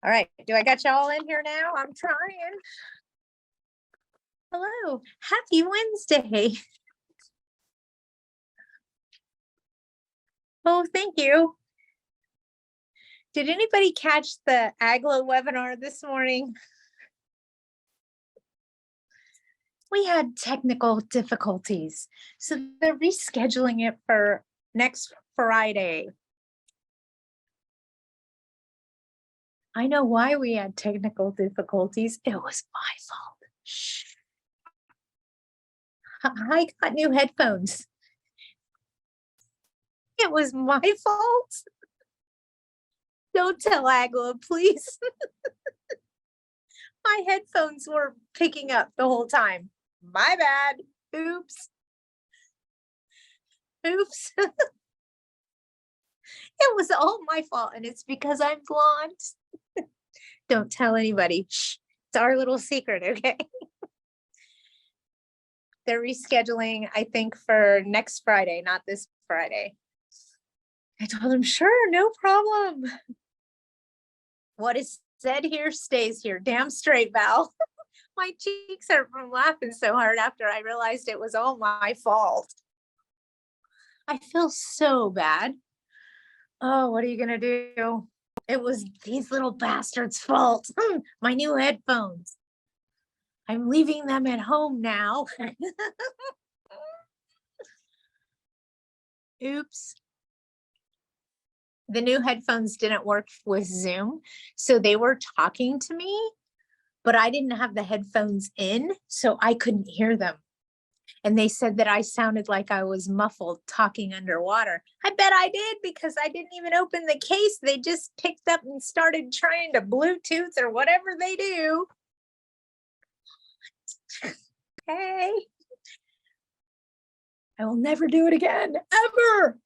All right, do I got y'all in here now? I'm trying. Hello, happy Wednesday. Oh, thank you. Did anybody catch the AGLO webinar this morning? We had technical difficulties, so they're rescheduling it for next Friday. I know why we had technical difficulties. It was my fault. Shh. I got new headphones. It was my fault. Don't tell AGLO, please. My headphones were picking up the whole time. My bad. Oops. Oops. It was all my fault, and it's because I'm blonde. Don't tell anybody. Shh. It's our little secret, okay? They're rescheduling, I think, for next Friday, not this Friday. I told them, sure, no problem. What is said here stays here. Damn straight, Val. My cheeks hurt from laughing so hard after I realized it was all my fault. I feel so bad. Oh, what are you gonna do? It was these little bastards' fault. My new headphones. I'm leaving them at home now. Oops. The new headphones didn't work with Zoom, so they were talking to me, but I didn't have the headphones in, so I couldn't hear them. And they said that I sounded like I was muffled talking underwater. I bet I did, because I didn't even open the case. They just picked up and started trying to Bluetooth or whatever they do. Hey, I will never do it again, ever.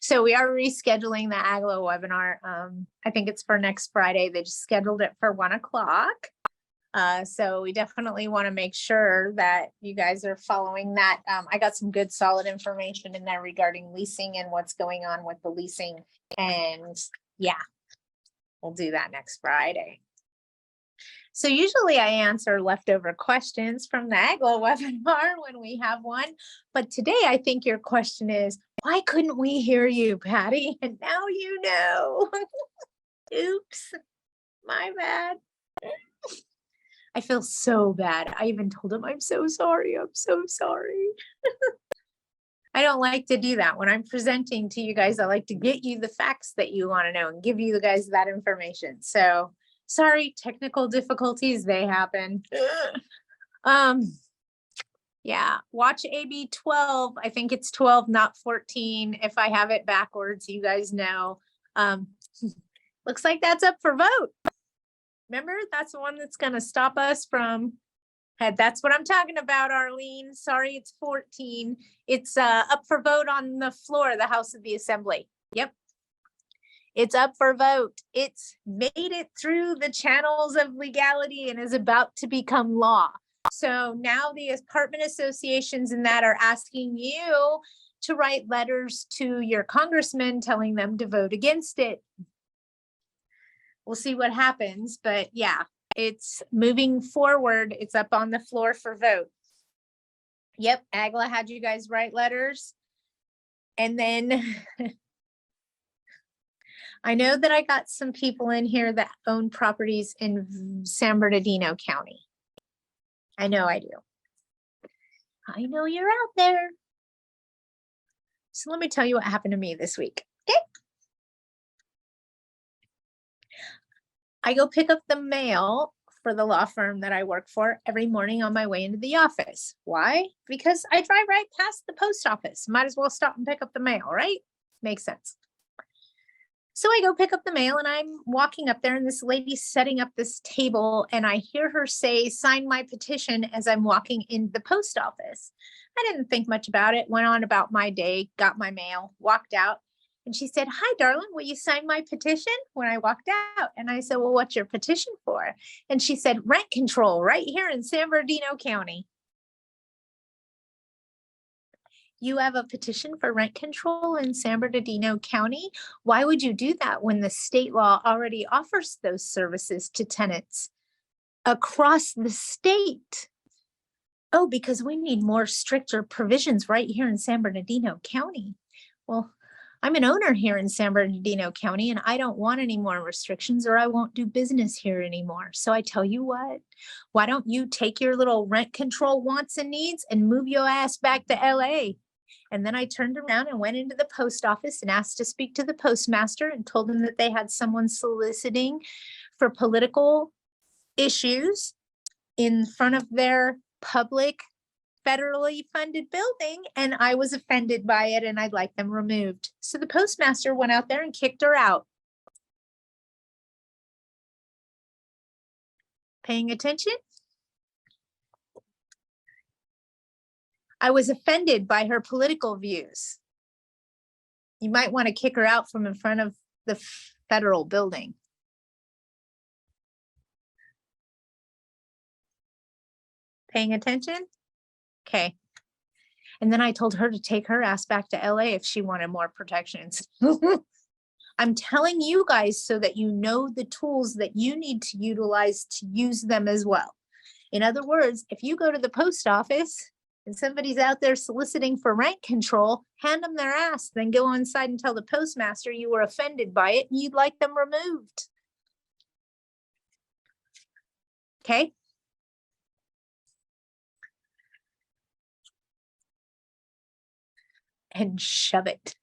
So we are rescheduling the AGLO webinar. I think it's for next Friday. They just scheduled it for 1 o'clock. So we definitely want to make sure that you guys are following that. I got some good solid information in there regarding leasing and what's going on with the leasing. And yeah, we'll do that next Friday. So usually I answer leftover questions from the AGLO webinar when we have one. But today I think your question is, why couldn't we hear you, Patty? And now you know. Oops, my bad. I feel so bad. I even told him, I'm so sorry. I'm so sorry. I don't like to do that. When I'm presenting to you guys, I like to get you the facts that you want to know and give you the guys that information. So sorry, technical difficulties, they happen. Yeah, watch AB 12. I think it's 12, not 14. If I have it backwards, you guys know. Looks like that's up for vote. Remember, that's the one that's going to stop us from, that's what I'm talking about, Arlene. Sorry, it's 14. It's up for vote on the floor of the House of the Assembly. Yep. It's up for vote. It's made it through the channels of legality and is about to become law. So now the apartment associations and that are asking you to write letters to your congressman telling them to vote against it. We'll see what happens, but yeah, it's moving forward. It's up on the floor for vote. Yep, AGLA had you guys write letters. And then I know that I got some people in here that own properties in San Bernardino County. I know I do. I know you're out there. So let me tell you what happened to me this week. Okay. I go pick up the mail for the law firm that I work for every morning on my way into the office. Why? Because I drive right past the post office. Might as well stop and pick up the mail, right? Makes sense. So I go pick up the mail and I'm walking up there and this lady's setting up this table and I hear her say, sign my petition as I'm walking in the post office. I didn't think much about it, went on about my day, got my mail, walked out. And she said, hi, darling, will you sign my petition? When I walked out. And I said, well, what's your petition for? And she said, rent control right here in San Bernardino County. You have a petition for rent control in San Bernardino County. Why would you do that when the state law already offers those services to tenants across the state? Oh, because we need more stricter provisions right here in San Bernardino County. Well, I'm an owner here in San Bernardino County and I don't want any more restrictions or I won't do business here anymore. So I tell you what, why don't you take your little rent control wants and needs and move your ass back to LA? And then I turned around and went into the post office and asked to speak to the postmaster and told them that they had someone soliciting for political issues in front of their public federally funded building, and I was offended by it and I'd like them removed. So the postmaster went out there and kicked her out. Paying attention? I was offended by her political views. You might want to kick her out from in front of the federal building. Paying attention? Okay. And then I told her to take her ass back to LA if she wanted more protections. I'm telling you guys so that you know the tools that you need to utilize to use them as well. In other words, if you go to the post office and somebody's out there soliciting for rent control, hand them their ass, then go inside and tell the postmaster you were offended by it and you'd like them removed. Okay? And shove it.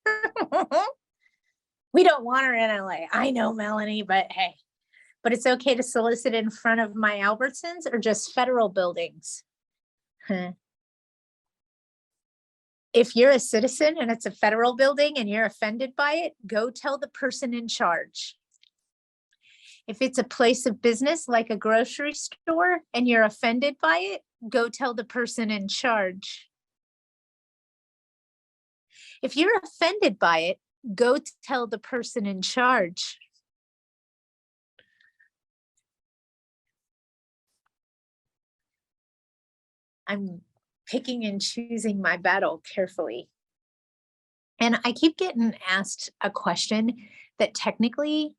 We don't want her in LA. I know, Melanie, but hey, but it's okay to solicit in front of my Albertsons or just federal buildings? If you're a citizen and it's a federal building and you're offended by it, go tell the person in charge. If it's a place of business like a grocery store and you're offended by it, go tell the person in charge. If you're offended by it, go tell the person in charge. I'm picking and choosing my battle carefully. And I keep getting asked a question that technically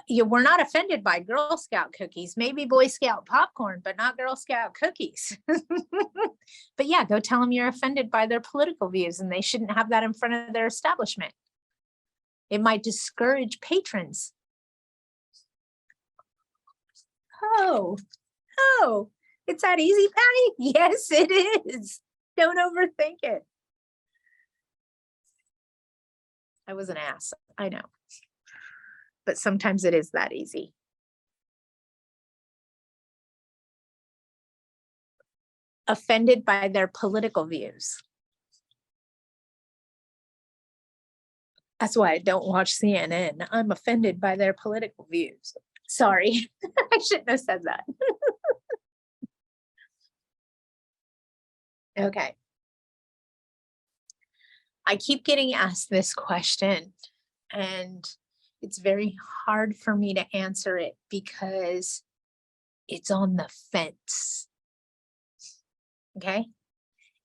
we're not offended by Girl Scout cookies, maybe Boy Scout popcorn, but not Girl Scout cookies. But yeah, go tell them you're offended by their political views and they shouldn't have that in front of their establishment. It might discourage patrons. Oh, it's that easy, Patty? Yes, it is. Don't overthink it. I was an ass, I know. But sometimes it is that easy. Offended by their political views. That's why I don't watch CNN. I'm offended by their political views. Sorry, I shouldn't have said that. Okay. I keep getting asked this question and it's very hard for me to answer it because it's on the fence. Okay.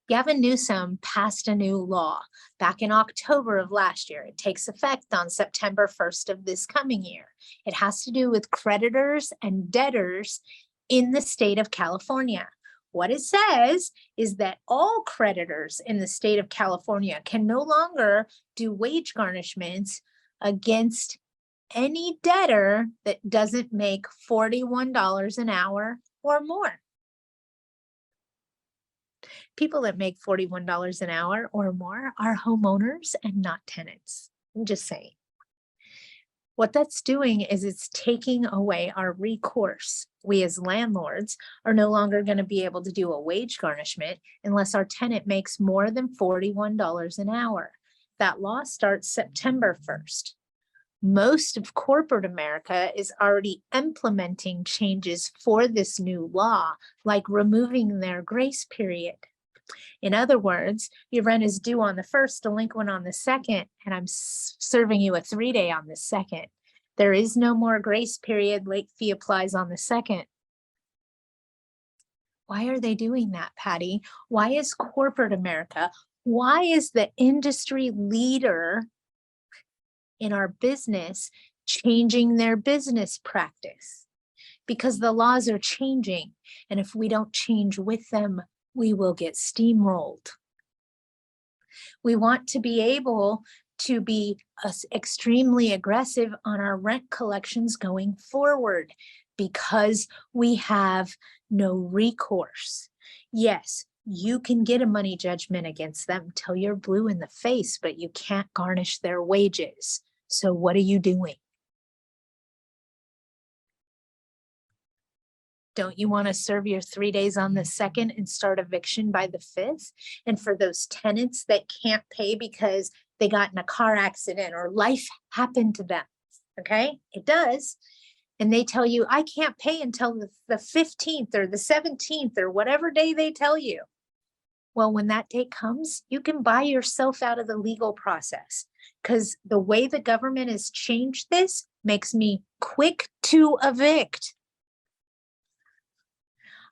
Gavin Newsom passed a new law back in October of last year. It takes effect on September 1st of this coming year. It has to do with creditors and debtors in the state of California. What it says is that all creditors in the state of California can no longer do wage garnishments against any debtor that doesn't make $41 an hour or more. People that make $41 an hour or more are homeowners and not tenants. I'm just saying. What that's doing is it's taking away our recourse. We as landlords are no longer going to be able to do a wage garnishment unless our tenant makes more than $41 an hour. That law starts September 1st. Most of corporate America is already implementing changes for this new law, like removing their grace period. In other words, your rent is due on the 1st, delinquent on the 2nd, and I'm serving you a 3-day on the 2nd. There is no more grace period. Late fee applies on the 2nd. Why are they doing that, Patty? Why is corporate America, why is the industry leader in our business changing their business practice? Because the laws are changing. And if we don't change with them, we will get steamrolled. We want to be able to be extremely aggressive on our rent collections going forward because we have no recourse. Yes, you can get a money judgment against them till you're blue in the face, but you can't garnish their wages. So what are you doing? Don't you want to serve your 3 days on the 2nd and start eviction by the 5th? And for those tenants that can't pay because they got in a car accident or life happened to them, okay? It does. And they tell you, I can't pay until the 15th or the 17th or whatever day they tell you. Well, when that day comes, you can buy yourself out of the legal process because the way the government has changed this makes me quick to evict.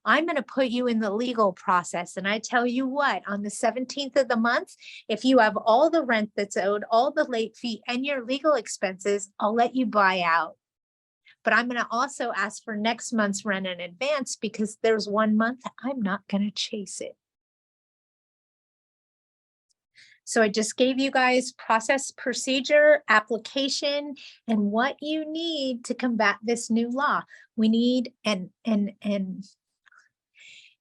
I'm going to put you in the legal process. And I tell you what, on the 17th of the month, if you have all the rent that's owed, all the late fee and your legal expenses, I'll let you buy out. But I'm going to also ask for next month's rent in advance because there's 1 month I'm not going to chase it. So I just gave you guys process, procedure, application, and what you need to combat this new law. We need, and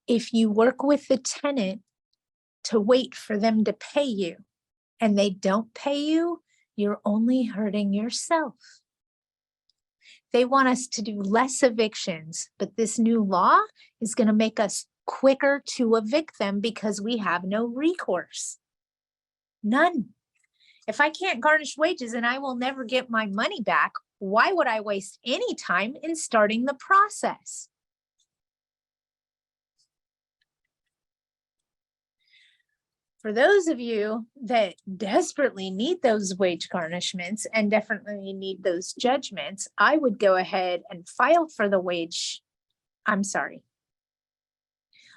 if you work with the tenant to wait for them to pay you and they don't pay you, you're only hurting yourself. They want us to do less evictions, but this new law is going to make us quicker to evict them because we have no recourse. None. If I can't garnish wages and I will never get my money back, why would I waste any time in starting the process? For those of you that desperately need those wage garnishments and definitely need those judgments, I would go ahead and file for the wage.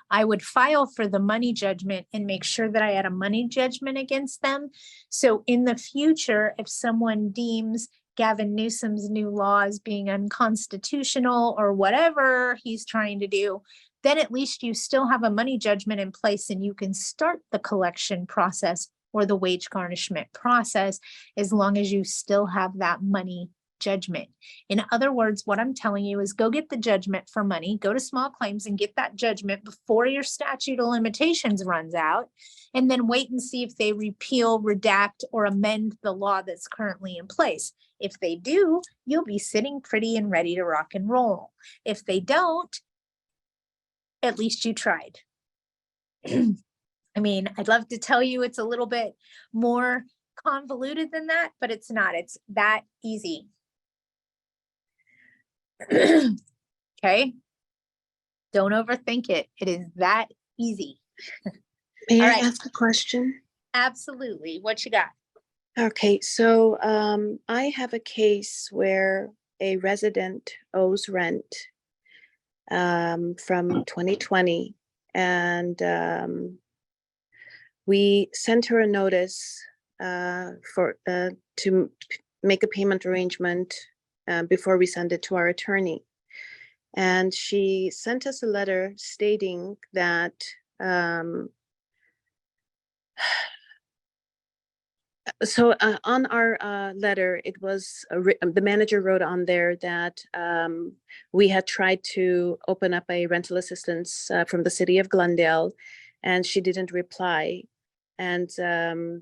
I would file for the money judgment and make sure that I had a money judgment against them. So in the future, if someone deems Gavin Newsom's new law as being unconstitutional or whatever he's trying to do, then at least you still have a money judgment in place and you can start the collection process or the wage garnishment process as long as you still have that money judgment. In other words, what I'm telling you is go get the judgment for money, go to small claims and get that judgment before your statute of limitations runs out, and then wait and see if they repeal, redact, or amend the law that's currently in place. If they do, you'll be sitting pretty and ready to rock and roll. If they don't, at least you tried. I mean, I'd love to tell you it's a little bit more convoluted than that, but it's not. It's that easy. Okay. Don't overthink it. It is that easy. May All I right. ask a question? Absolutely. What you got? Okay, so I have a case where a resident owes rent from 2020, and we sent her a notice to make a payment arrangement before we send it to our attorney. And she sent us a letter stating that on our letter, it was the manager wrote on there that we had tried to open up a rental assistance from the city of Glendale, and she didn't reply. And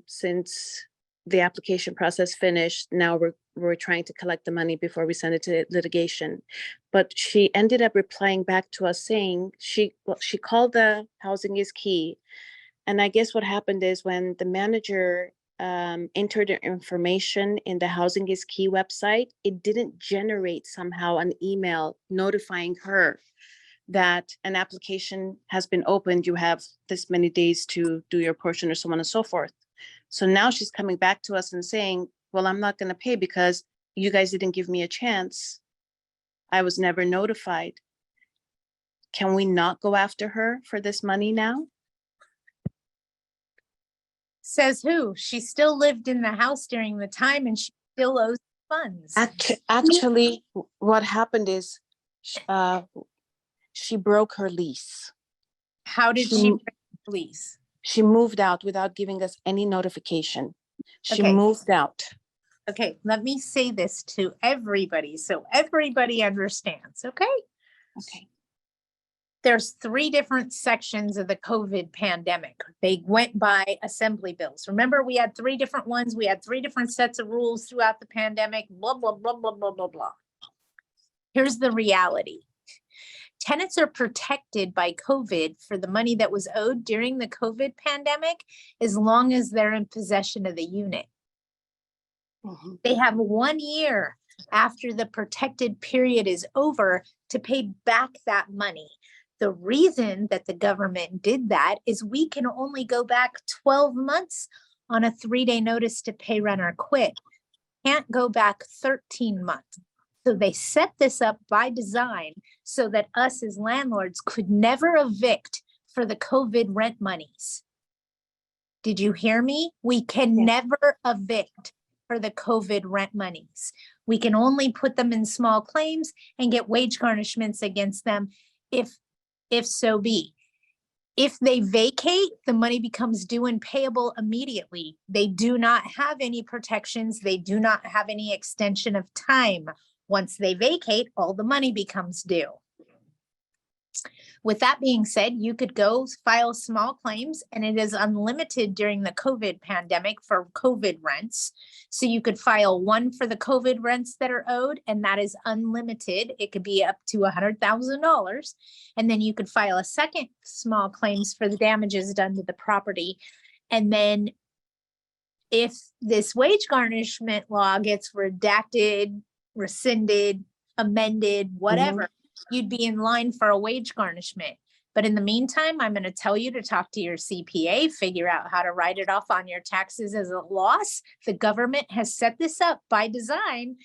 since the application process finished, now we're trying to collect the money before we send it to litigation. But she ended up replying back to us saying she called the Housing is Key, and I guess what happened is when the manager entered her information in the Housing is Key website, it didn't generate somehow an email notifying her that an application has been opened. You have this many days to do your portion, or so on and so forth. So now she's coming back to us and saying, well, I'm not going to pay because you guys didn't give me a chance. I was never notified. can we not go after her for this money now? Says who? She still lived in the house during the time and she still owes funds. Actually, what happened is she broke her lease. How did she break the lease? She moved out without giving us any notification. She Okay. moved out. Okay, let me say this to everybody so everybody understands, okay? Okay. There's 3 different sections of the COVID pandemic. They went by assembly bills. Remember, we had 3 different ones. We had 3 different sets of rules throughout the pandemic, blah, blah, blah, blah, blah, blah, blah. Here's the reality. Tenants are protected by COVID for the money that was owed during the COVID pandemic as long as they're in possession of the unit. Mhm. They have 1 year after the protected period is over to pay back that money. The reason that the government did that is we can only go back 12 months on a 3-day notice to pay rent or quit. Can't go back 13 months. So they set this up by design so that us as landlords could never evict for the COVID rent monies. Did you hear me? We can never evict for the COVID rent monies. We can only put them in small claims and get wage garnishments against them if so be. If they vacate, the money becomes due and payable immediately. They do not have any protections. They do not have any extension of time. Once they vacate, all the money becomes due. With that being said, you could go file small claims, and it is unlimited during the COVID pandemic for COVID rents. So you could file one for the COVID rents that are owed, and that is unlimited. It could be up to $100,000. And then you could file a second small claims for the damages done to the property. And then if this wage garnishment law gets redacted, rescinded, amended, whatever, you'd be in line for a wage garnishment. But in the meantime, I'm going to tell you to talk to your CPA, figure out how to write it off on your taxes as a loss. The government has set this up by design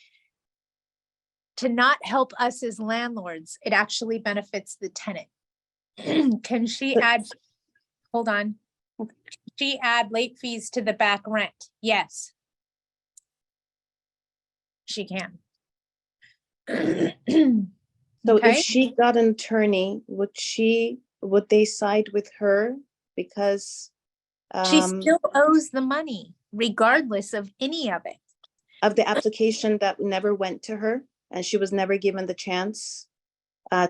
to not help us as landlords. It actually benefits the tenant. Can she add, hold on. Can she add late fees to the back rent? Yes. She can. So Okay. if she got an attorney, would they side with her because She still owes the money regardless of any of it. of the application that never went to her, and she was never given the chance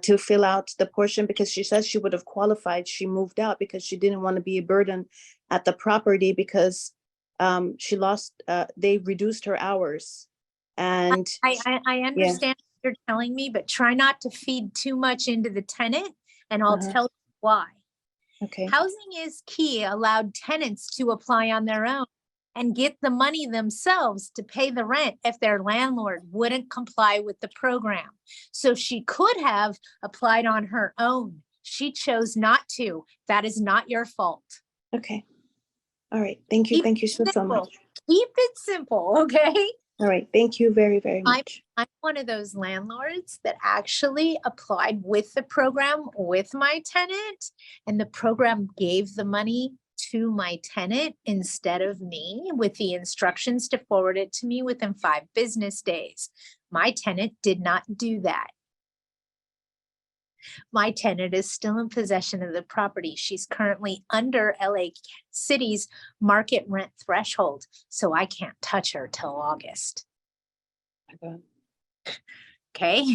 to fill out the portion because she says she would have qualified. She moved out because she didn't want to be a burden at the property because she lost, they reduced her hours. And I understand what you're telling me, but try not to feed too much into the tenant, and I'll tell you why. Okay. Housing is Key allowed tenants to apply on their own and get the money themselves to pay the rent if their landlord wouldn't comply with the program. So she could have applied on her own. She chose not to. That is not your fault. Okay. All right. Thank you. Thank you so much. Keep it simple, okay? All right. Thank you very, very much. I'm one of those landlords that actually applied with the program with my tenant, and the program gave the money to my tenant instead of me with the instructions to forward it to me within 5 business days. My tenant did not do that. My tenant is still in possession of the property. She's currently under LA City's market rent threshold, so I can't touch her till August. Okay,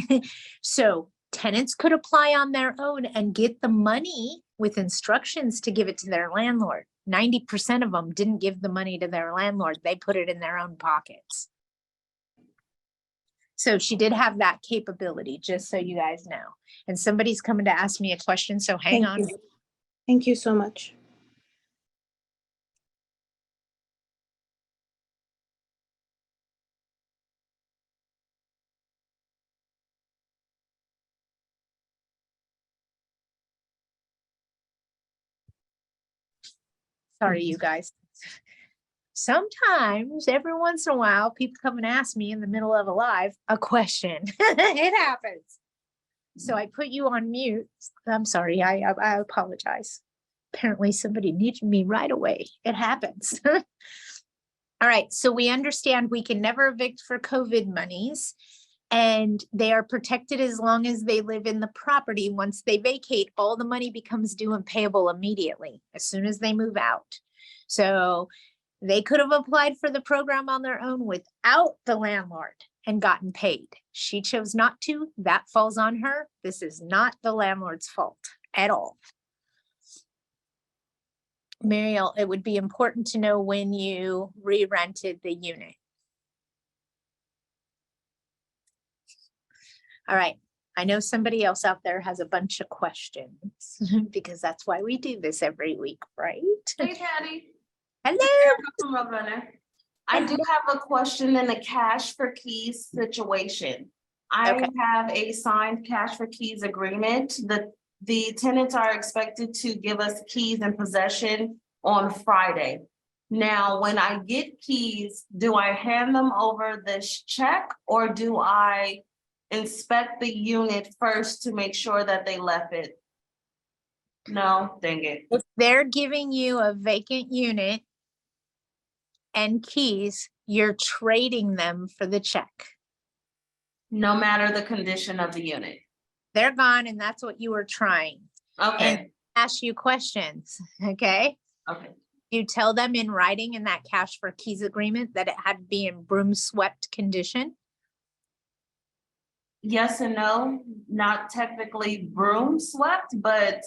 so tenants could apply on their own and get the money with instructions to give it to their landlord. 90% of them didn't give the money to their landlord. They put it in their own pockets. So she did have that capability, just so you guys know. And somebody's coming to ask me a question, so hang on. Thank you so much. Sorry, you guys. Sometimes, every once in a while, people come and ask me in the middle of a live a question. It happens. So I put you on mute. I'm sorry, I apologize. Apparently somebody needed me right away. It happens. All right, so we understand we can never evict for COVID monies, and they are protected as long as they live in the property. Once they vacate, all the money becomes due and payable immediately as soon as they move out. So they could have applied for the program on their own without the landlord and gotten paid. She chose not to. That falls on her. This is not the landlord's fault at all. Mariel, it would be important to know when you re-rented the unit. All right. I know somebody else out there has a bunch of questions because that's why we do this every week, right? Hey, Patty. Hello. Erica from Roadrunner. I do have a question in the cash for keys situation. Okay. I have a signed cash for keys agreement. The tenants are expected to give us keys in possession on Friday. Now, when I get keys, do I hand them over this check or do I inspect the unit first to make sure that they left it? No, dang it. If they're giving you a vacant unit and keys, you're trading them for the check. No matter the condition of the unit. They're gone and that's what you were trying. Okay, And ask you questions, okay? okay. You tell them in writing in that cash for keys agreement that it had to be in broom swept condition. Yes and no, not technically broom swept, but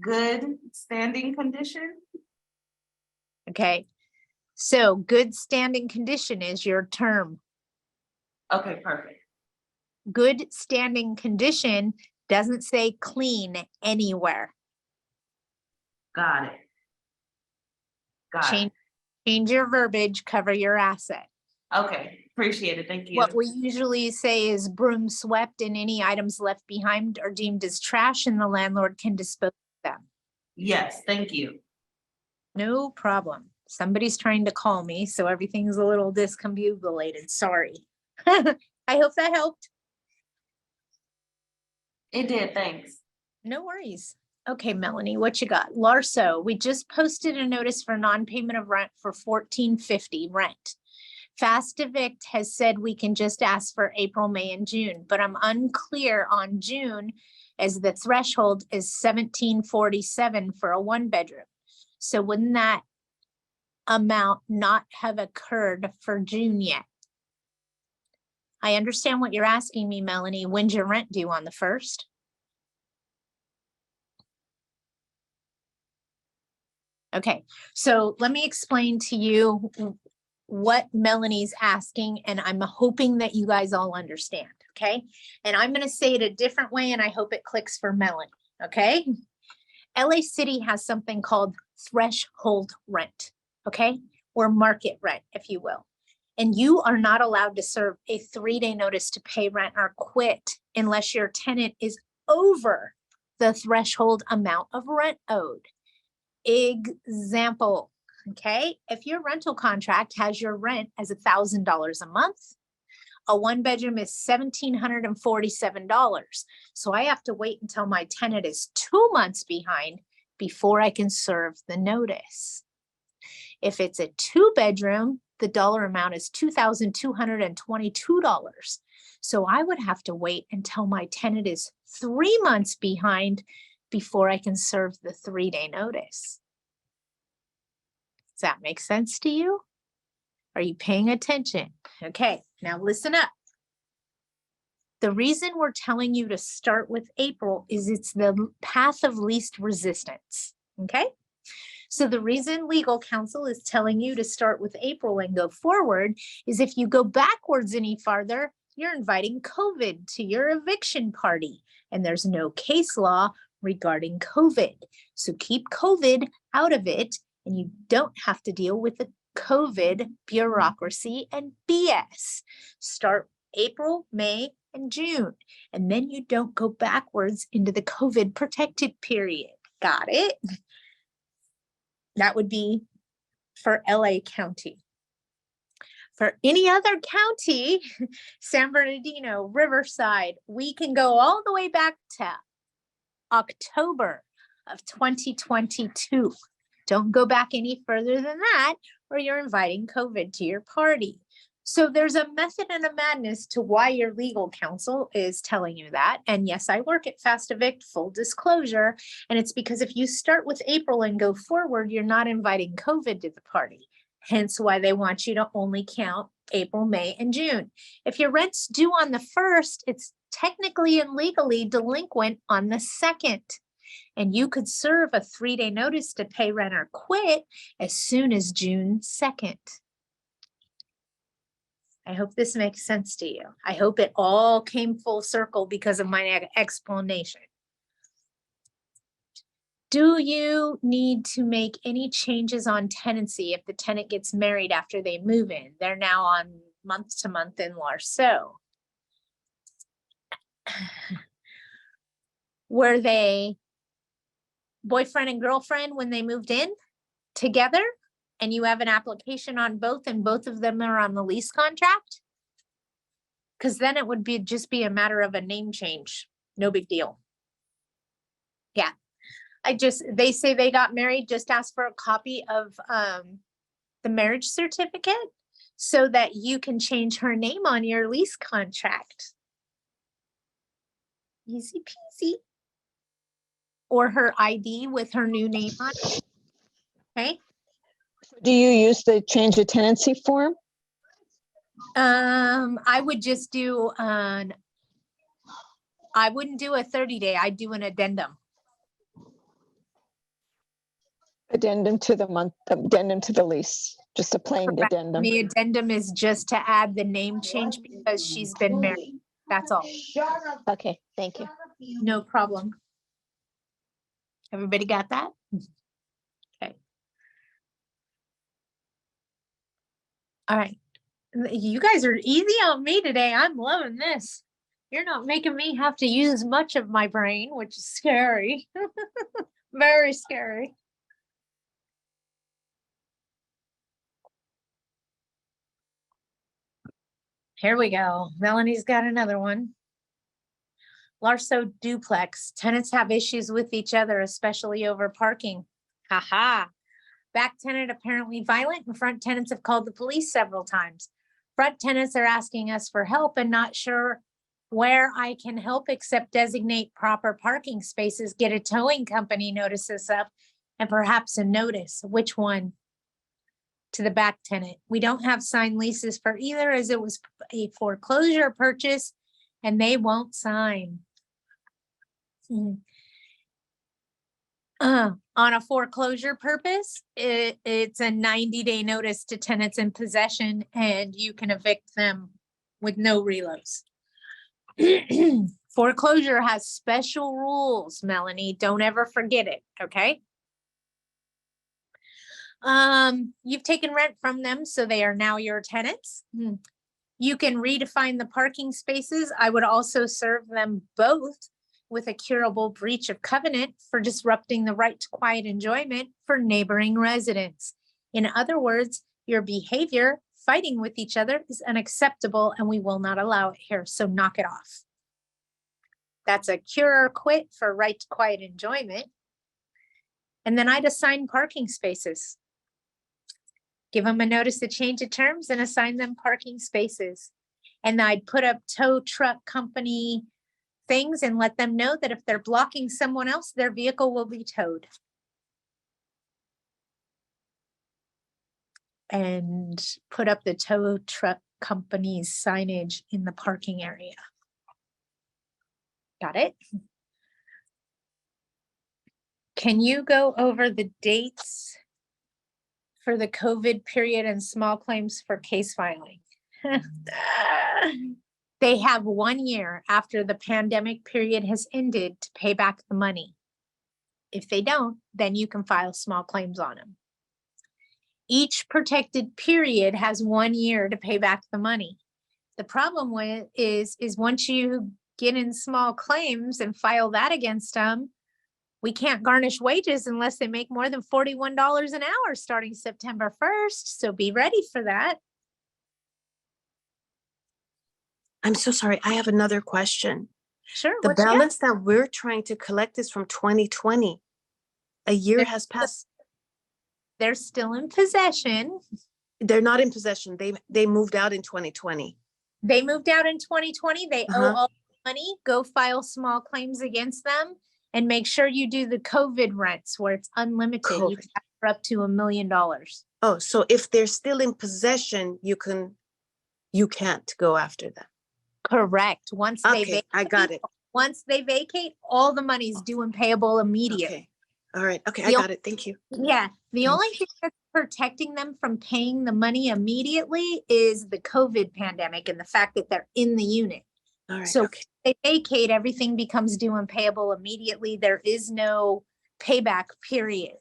good standing condition. Okay. So good standing condition is your term. Okay, perfect. Good standing condition doesn't say clean anywhere. Got it. Got it. Change your verbiage, cover your asset. Okay, appreciate it. Thank you. What we usually say is broom swept and any items left behind are deemed as trash and the landlord can dispose of them. Yes, thank you. No problem. Somebody's trying to call me, so everything's a little discombobulated. Sorry. I hope that helped. It did, thanks. No worries. Okay, Melanie, what you got? Larso, we just posted a notice for non-payment of rent for $14.50 rent. Fast Evict has said we can just ask for April, May, and June, but I'm unclear on June as the threshold is $17.47 for a one bedroom. So wouldn't that amount not have occurred for June yet? I understand what you're asking me, Melanie. When's your rent due, on the 1st? Okay, so let me explain to you what Melanie's asking, and I'm hoping that you guys all understand, okay? And I'm gonna say it a different way, and I hope it clicks for Melanie, okay? LA City has something called threshold rent, okay? Or market rent, if you will. And you are not allowed to serve a 3-day notice to pay rent or quit unless your tenant is over the threshold amount of rent owed. Example, okay? If your rental contract has your rent as $1,000 a month, a one bedroom is $1,747. So I have to wait until my tenant is 2 months behind before I can serve the notice. If it's a 2-bedroom, the dollar amount is $2,222. So I would have to wait until my tenant is 3 months behind before I can serve the 3-day notice. Does that make sense to you? Are you paying attention? Okay, now listen up. The reason we're telling you to start with April is it's the path of least resistance, okay? So the reason legal counsel is telling you to start with April and go forward is if you go backwards any farther, you're inviting COVID to your eviction party, and there's no case law regarding COVID. So keep COVID out of it, and you don't have to deal with the COVID bureaucracy and BS. Start April, May, and June, and then you don't go backwards into the COVID protected period. Got it? That would be for LA County. For any other county, San Bernardino, Riverside, we can go all the way back to October of 2022. Don't go back any further than that, or you're inviting COVID to your party. So there's a method and a madness to why your legal counsel is telling you that. And yes, I work at Fast Evict, full disclosure. And it's because if you start with April and go forward, you're not inviting COVID to the party. Hence why they want you to only count April, May, and June. If your rent's due on the 1st, it's technically and legally delinquent on the 2nd. And you could serve a 3-day notice to pay rent or quit as soon as June 2nd. I hope this makes sense to you. I hope it all came full circle because of my explanation. Do you need to make any changes on tenancy if the tenant gets married after they move in? They're now on month to month in Larceau. Were they boyfriend and girlfriend when they moved in together? And you have an application on both and both of them are on the lease contract? Because then it would be just be a matter of a name change. No big deal. Yeah. They say they got married, just ask for a copy of the marriage certificate so that you can change her name on your lease contract. Easy peasy. Or her ID with her new name on it. Okay. Do you use the change of tenancy form? I would just do I wouldn't do a 30-day, I'd do an addendum. Addendum to the month, addendum to the lease, just a plain Correct. addendum. The addendum is just to add the name change because she's been married. That's all. Okay, thank you. No problem. Everybody got that? Okay. All right. You guys are easy on me today. I'm loving this. You're not making me have to use much of my brain, which is scary. Very scary. Here we go. Melanie's got another one. Larceau duplex. Tenants have issues with each other, especially over parking. Haha. Back tenant apparently violent and front tenants have called the police several times. Front tenants are asking us for help and not sure where I can help except designate proper parking spaces, get a towing company notice this up, and perhaps a notice. Which one? To the back tenant. We don't have signed leases for either as it was a foreclosure purchase and they won't sign. On a foreclosure purpose, it's a 90-day notice to tenants in possession and you can evict them with no reloads. Foreclosure has special rules, Melanie. Don't ever forget it, okay? You've taken rent from them, so they are now your tenants. You can redefine the parking spaces. I would also serve them both with a curable breach of covenant for disrupting the right to quiet enjoyment for neighboring residents. In other words, your behavior, fighting with each other, is unacceptable and we will not allow it here, so knock it off. That's a cure or quit for right to quiet enjoyment. And then I'd assign parking spaces. Give them a notice to change of terms and assign them parking spaces. And I'd put up tow truck company things and let them know that if they're blocking someone else, their vehicle will be towed. And put up the tow truck company's signage in the parking area. Got it? Can you go over the dates for the COVID period and small claims for case filing? They have 1 year after the pandemic period has ended to pay back the money. If they don't, then you can file small claims on them. Each protected period has 1 year to pay back the money. The problem with is once you get in small claims and file that against them, we can't garnish wages unless they make more than $41 an hour starting September 1st. So be ready for that. I'm so sorry. I have another question. Sure, The what you got? balance that we're trying to collect is from 2020. A year They're- has passed. They're still in possession. They're not in possession. They moved out in 2020. They moved out in 2020. They owe Uh-huh. all the money. Go file small claims against them and make sure you do the COVID rents where it's unlimited. You COVID. can have for up to $1 million. Oh, so if they're still in possession, you can't go after them. Correct. Once they Okay, I got it. once they vacate, all the money's due and payable immediately. Okay. All right. Okay, I The got it. Thank you. Yeah, the Thank only thing that's protecting them from paying the money immediately is the COVID pandemic and the fact that they're in the unit. All right. So Okay. they vacate, everything becomes due and payable immediately. There is no payback period.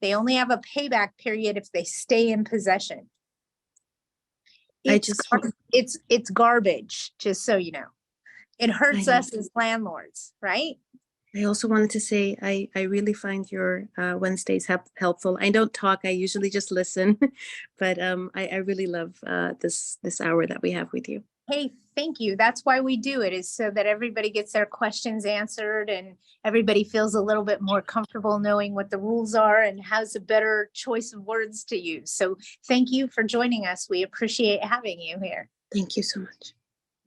They only have a payback period if they stay in possession. I It's just it's garbage, just so you know. It hurts know. us as landlords, right? I also wanted to say I really find your Wednesdays helpful. I don't talk. I usually just listen, but I really love this hour that we have with you. Hey, thank you. That's why we do it, is so that everybody gets their questions answered and everybody feels a little bit more comfortable knowing what the rules are and has a better choice of words to use. So thank you for joining us. We appreciate having you here. Thank you so much.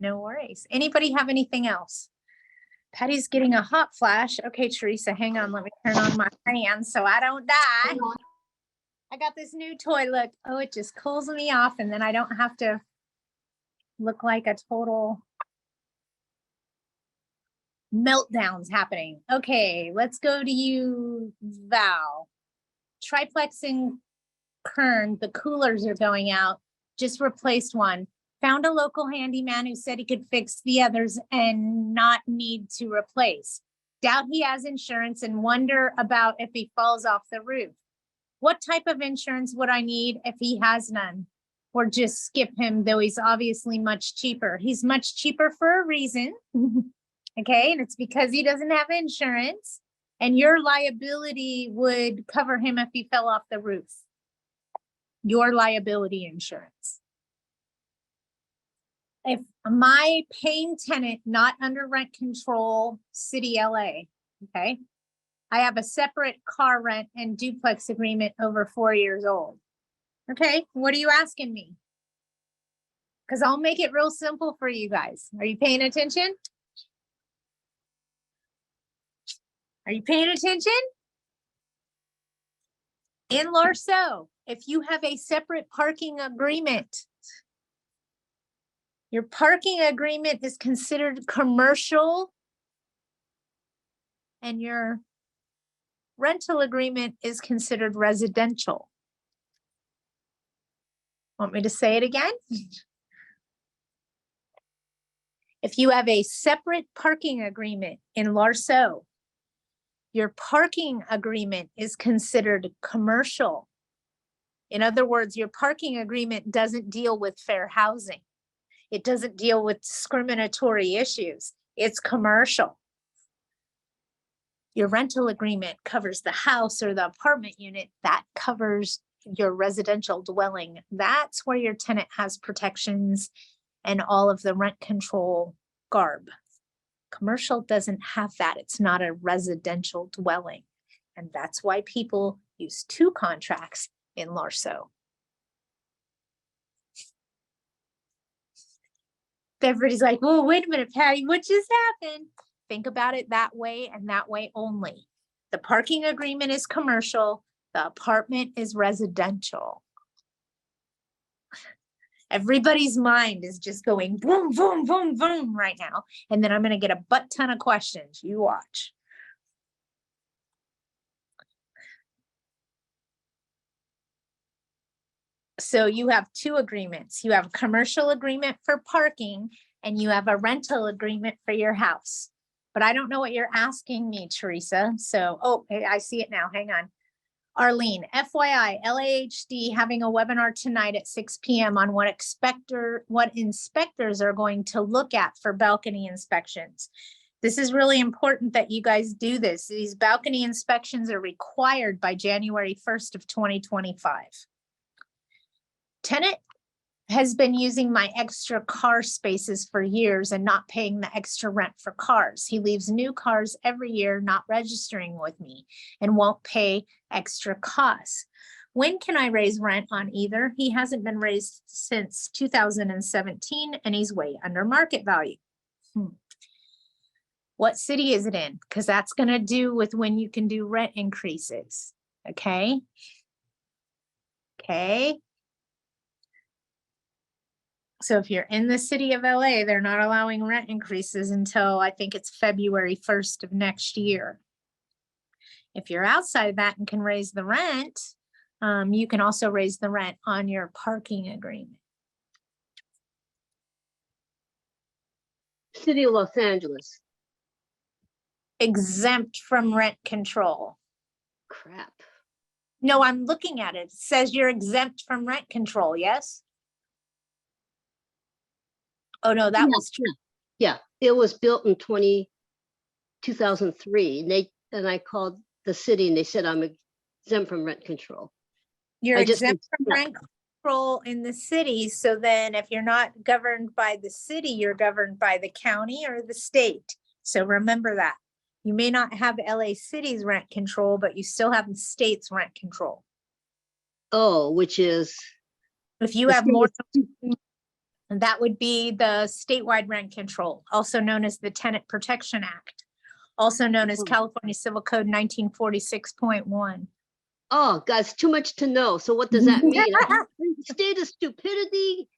No worries. Anybody have anything else? Patty's getting a hot flash. Okay, Teresa, hang on. Let me turn on my fan so I don't die. I got this new toy. Look, oh, it just cools me off and then I don't have to look like a total meltdowns happening. Okay, let's go to you, Val. Triplex and Kern, the coolers are going out. Just replaced one. Found a local handyman who said he could fix the others and not need to replace. Doubt he has insurance and wonder about if he falls off the roof. What type of insurance would I need if he has none? Or just skip him, though he's obviously much cheaper. He's much cheaper for a reason. Okay, and it's because he doesn't have insurance. And your liability would cover him if he fell off the roof. Your liability insurance. If my paying tenant not under rent control, city LA, okay, I have a separate car rent and duplex agreement over 4 years old. Okay, what are you asking me? Because I'll make it real simple for you guys. Are you paying attention? Are you paying attention? In Larceau, if you have a separate parking agreement, your parking agreement is considered commercial and your rental agreement is considered residential. Want me to say it again? If you have a separate parking agreement in Larceau, your parking agreement is considered commercial. In other words, your parking agreement doesn't deal with fair housing. It doesn't deal with discriminatory issues. It's commercial. Your rental agreement covers the house or the apartment unit that covers your residential dwelling. That's where your tenant has protections and all of the rent control garb. Commercial doesn't have that. It's not a residential dwelling. And that's why people use 2 contracts in Larceau. Everybody's like, oh, wait a minute, Patty, what just happened? Think about it that way and that way only. The parking agreement is commercial. The apartment is residential. Everybody's mind is just going boom, boom, boom, boom right now. And then I'm going to get a butt ton of questions. You watch. So you have 2 agreements. You have a commercial agreement for parking and you have a rental agreement for your house. But I don't know what you're asking me, Teresa. So, oh, I see it now. Hang on. Arlene, FYI, LAHD having a webinar tonight at 6 p.m. on what inspectors are going to look at for balcony inspections. This is really important that you guys do this. These balcony inspections are required by January 1st of 2025. Tenant has been using my extra car spaces for years and not paying the extra rent for cars. He leaves new cars every year, not registering with me, and won't pay extra costs. When can I raise rent on either? He hasn't been raised since 2017 and he's way under market value. What city is it in? Because that's going to do with when you can do rent increases. Okay. Okay. So if you're in the city of LA, they're not allowing rent increases until I think it's February 1st of next year. If you're outside of that and can raise the rent, you can also raise the rent on your parking agreement. City of Los Angeles. Exempt from rent control. Crap. No, I'm looking at it. It says you're exempt from rent control, yes? Oh, no, that Yeah, was true. Yeah, it was built in 2003. And I called the city and they said I'm exempt from rent control. You're I just exempt from yeah. rent control in the city. So then if you're not governed by the city, you're governed by the county or the state. So remember that. You may not have LA City's rent control, but you still have the state's rent control. Oh, which is If you the have state more, is- that would be the statewide rent control, also known as the Tenant Protection Act, also known as Oh. California Civil Code 1946.1. Oh, God, it's too much to know. So what does that mean? State of stupidity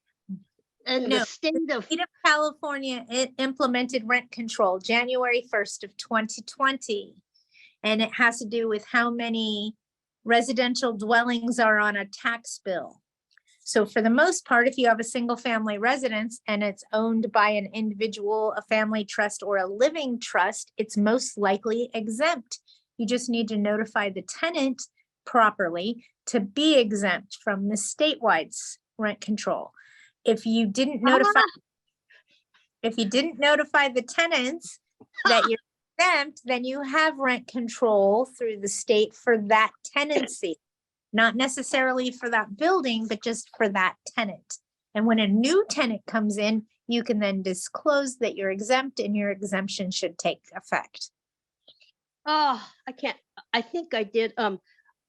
and No. the state of State of California, it implemented rent control January 1st of 2020. And it has to do with how many residential dwellings are on a tax bill. So for the most part, if you have a single family residence and it's owned by an individual, a family trust, or a living trust, it's most likely exempt. You just need to notify the tenant properly to be exempt from the statewide rent control. If you didn't notify, the tenants that you're exempt, then you have rent control through the state for that tenancy, not necessarily for that building, but just for that tenant. And when a new tenant comes in, you can then disclose that you're exempt and your exemption should take effect. Oh, I can't. I think I did.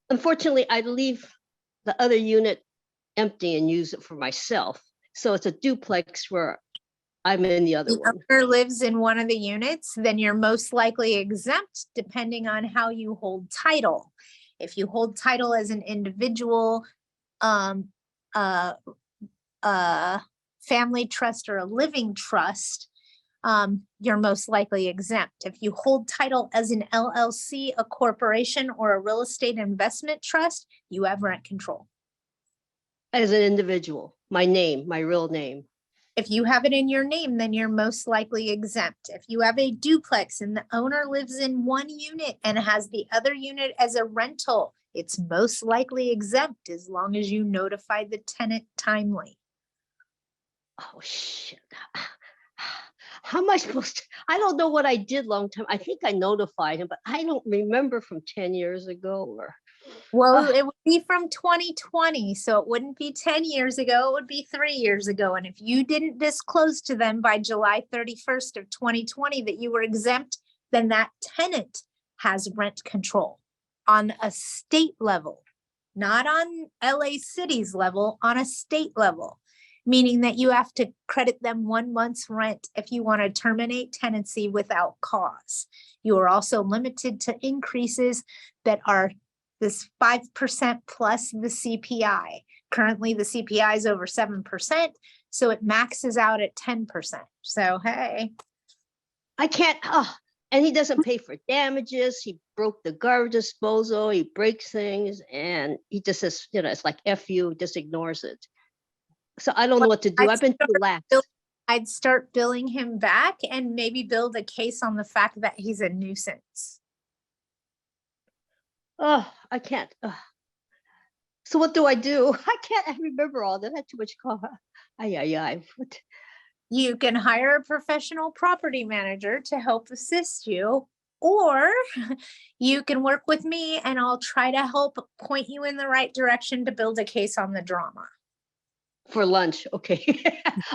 Unfortunately, I leave the other unit empty and use it for myself. So it's a duplex where I'm in the other The one. owner lives in one of the units, then you're most likely exempt depending on how you hold title. If you hold title as an individual, family trust or a living trust, you're most likely exempt. If you hold title as an LLC, a corporation, or a real estate investment trust, you have rent control. As an individual, my name, my real name. If you have it in your name, then you're most likely exempt. If you have a duplex and the owner lives in one unit and has the other unit as a rental, it's most likely exempt as long as you notify the tenant timely. Oh, shit. How am I supposed to? I don't know what I did long time. I think I notified him, but I don't remember from 10 years ago or. Well, it would be from 2020, so it wouldn't be 10 years ago, it would be 3 years ago. And if you didn't disclose to them by July 31st of 2020 that you were exempt, then that tenant has rent control on a state level, not on LA City's level, on a state level, meaning that you have to credit them 1 month's rent if you want to terminate tenancy without cause. You are also limited to increases that are this 5% plus the CPI. Currently, the CPI is over 7%, so it maxes out at 10%. So, hey. I can't, and he doesn't pay for damages. He broke the garbage disposal. He breaks things and he just says, it's like F you, just ignores it. So I don't know what to do. I've been too lax. I'd start billing him back and maybe build a case on the fact that he's a nuisance. Oh, I can't. So what do I do? I can't remember all that. I had too much coffee. What? You can hire a professional property manager to help assist you, or you can work with me and I'll try to help point you in the right direction to build a case on the drama. For lunch, okay.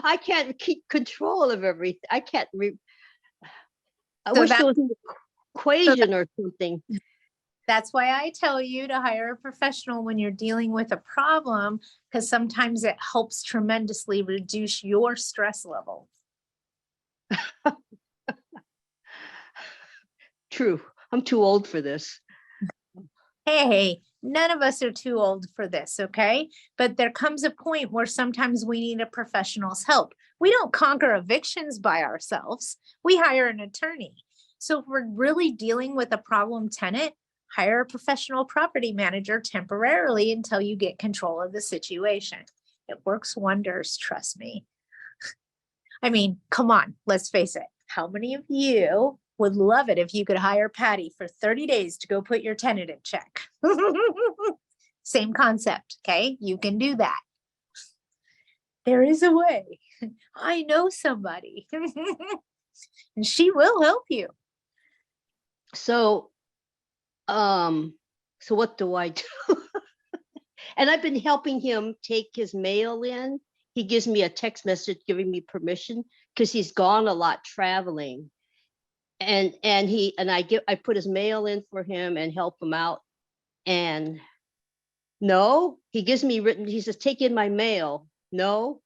I can't keep control of everything. I can't I So wish that- there was an equation or something. That's why I tell you to hire a professional when you're dealing with a problem, because sometimes it helps tremendously reduce your stress level. True. I'm too old for this. Hey, none of us are too old for this, okay? But there comes a point where sometimes we need a professional's help. We don't conquer evictions by ourselves. We hire an attorney. So if we're really dealing with a problem tenant, hire a professional property manager temporarily until you get control of the situation. It works wonders, trust me. I mean, come on, let's face it. How many of you would love it if you could hire Patty for 30 days to go put your tenant in check? Same concept, okay? You can do that. There is a way. I know somebody. And she will help you. So, so what do I do? And I've been helping him take his mail in. He gives me a text message giving me permission because he's gone a lot traveling. And I put his mail in for him and help him out. And no, he gives me written, he says, take in my mail. No,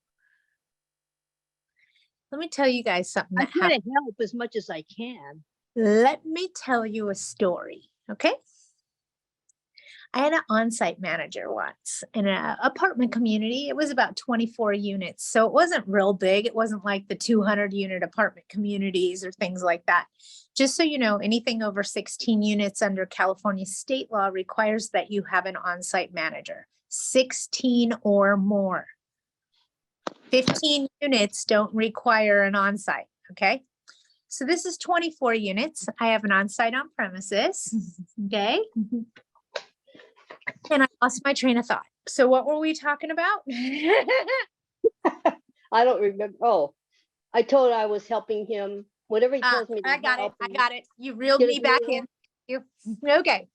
Let me tell you guys something I that try happened. to help as much as I can. Let me tell you a story, okay? I had an on-site manager once in an apartment community. It was about 24 units. So it wasn't real big. It wasn't like the 200 unit apartment communities or things like that. Just so you know, anything over 16 units under California state law requires that you have an on-site manager, 16 or more. 15 units don't require an on-site, okay? So this is 24 units. I have an on-site on premises, okay? And I lost my train of thought. So what were we talking about? I don't remember. Oh, I told I was helping him, whatever he Ah, tells me. to I got it. help I him. got it. You reeled Get me it back real? in. You okay?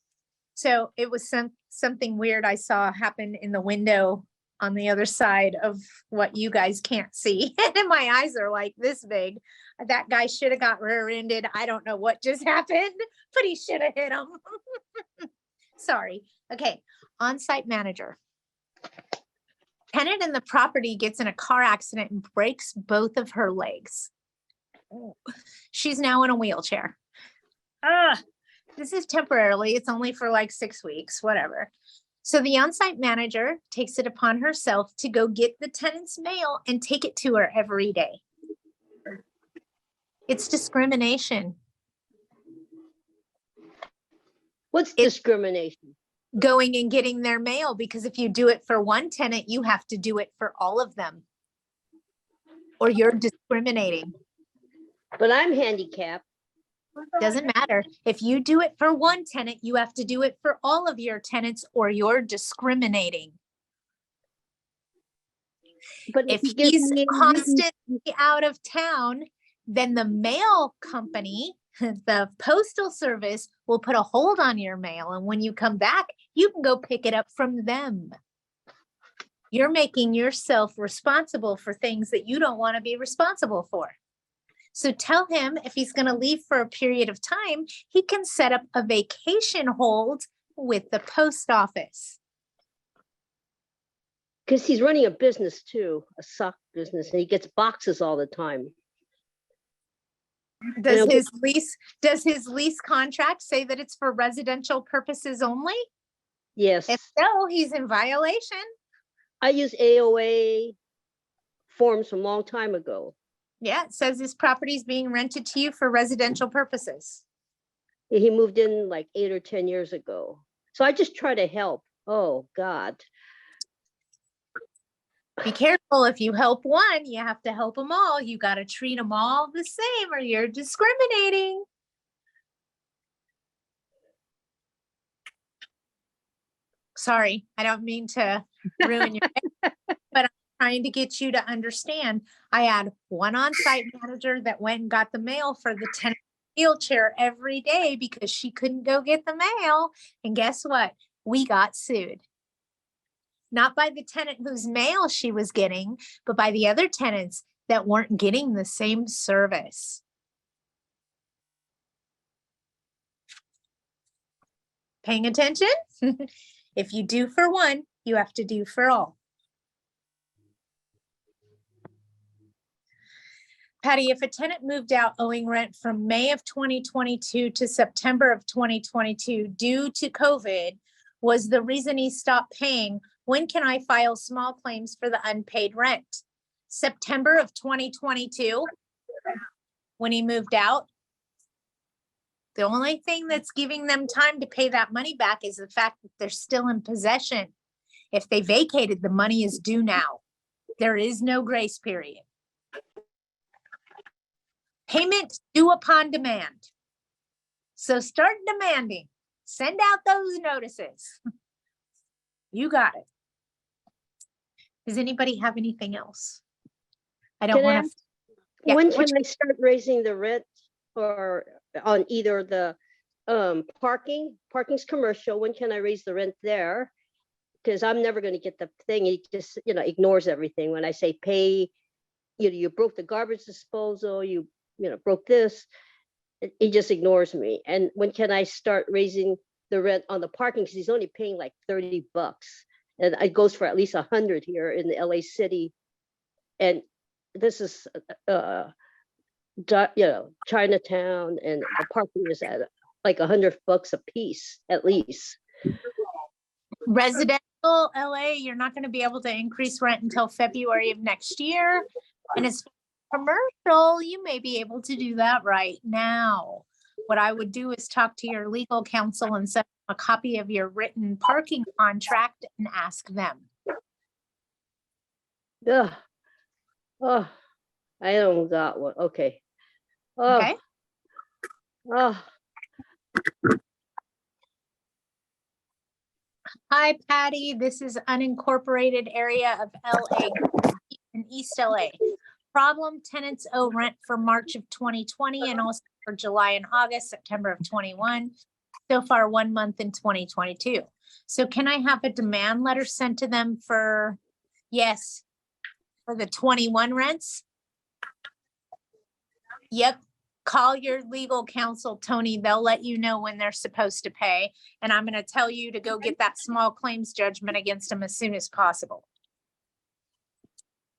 So it was something weird I saw happen in the window on the other side of what you guys can't see. And my eyes are like this big. That guy should have got rear-ended. I don't know what just happened, but he should have hit him. Sorry. Okay. On-site manager. Tenant in the property gets in a car accident and breaks both of her legs. She's now in a wheelchair. This is temporarily. It's only for like 6 weeks, whatever. So the on-site manager takes it upon herself to go get the tenant's mail and take it to her every day. It's discrimination. What's It's- discrimination? Going and getting their mail, because if you do it for one tenant, you have to do it for all of them. Or you're discriminating. But I'm handicapped. Doesn't matter. If you do it for one tenant, you have to do it for all of your tenants or you're discriminating. But If he gives he's me a reason- constantly out of town, then the mail company, the postal service will put a hold on your mail. And when you come back, you can go pick it up from them. You're making yourself responsible for things that you don't want to be responsible for. So tell him if he's going to leave for a period of time, he can set up a vacation hold with the post office. Because he's running a business too, a sock business, and he gets boxes all the time. Does know, his lease contract say that it's for residential purposes only? Yes, If so, he's in violation. I use AOA forms from a long time ago. Yeah, it says this property is being rented to you for residential purposes. He moved in like 8 or 10 years ago. So I just try to help. Oh, God. Be careful. If you help one, you have to help them all. You got to treat them all the same or you're discriminating. Sorry, I don't mean to ruin your day, but I'm trying to get you to understand. I had one on-site manager that went and got the mail for the tenant wheelchair every day because she couldn't go get the mail. And guess what? We got sued. Not by the tenant whose mail she was getting, but by the other tenants that weren't getting the same service. Paying attention? If you do for one, you have to do for all. Patty, if a tenant moved out owing rent from May of 2022 to September of 2022 due to COVID, was the reason he stopped paying, when can I file small claims for the unpaid rent? September of 2022, when he moved out? The only thing that's giving them time to pay that money back is the fact that they're still in possession. If they vacated, the money is due now. There is no grace period. Payment due upon demand. So start demanding. Send out those notices. You got it. Does anybody have anything else? I don't Can I want ask, Yeah, when which- can I start raising the rent or on either the parking's commercial, when can I raise the rent there? Because I'm never going to get the thing. He just, ignores everything. When I say pay, you broke the garbage disposal, you broke this, he just ignores me. And when can I start raising the rent on the parking? Because he's only paying like $30. And it goes for at least 100 here in the LA city. And this is, Chinatown, and the parking is at like $100 a piece at least. Residential LA, you're not going to be able to increase rent until February of next year. And as commercial, you may be able to do that right now. What I would do is talk to your legal counsel and send them a copy of your written parking contract and ask them. Ugh. Oh, I don't got one. Okay. Oh, Okay. oh, Hi, Patty. This is unincorporated area of LA in East LA. Problem: tenants owe rent for March of 2020 and also for July and August, September of 21. So far, 1 month in 2022. So can I have a demand letter sent to them for, yes, for the 21 rents? Yep. Call your legal counsel, Tony. They'll let you know when they're supposed to pay. And I'm going to tell you to go get that small claims judgment against them as soon as possible.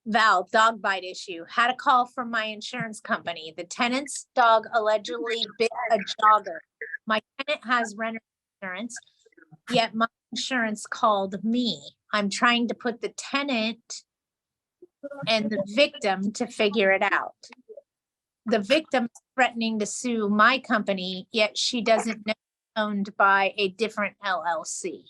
Val, dog bite issue. Had a call from my insurance company. The tenant's dog allegedly bit a jogger. My tenant has renter insurance, yet my insurance called me. I'm trying to put the tenant and the victim to figure it out. The victim is threatening to sue my company, yet she doesn't know it's owned by a different LLC.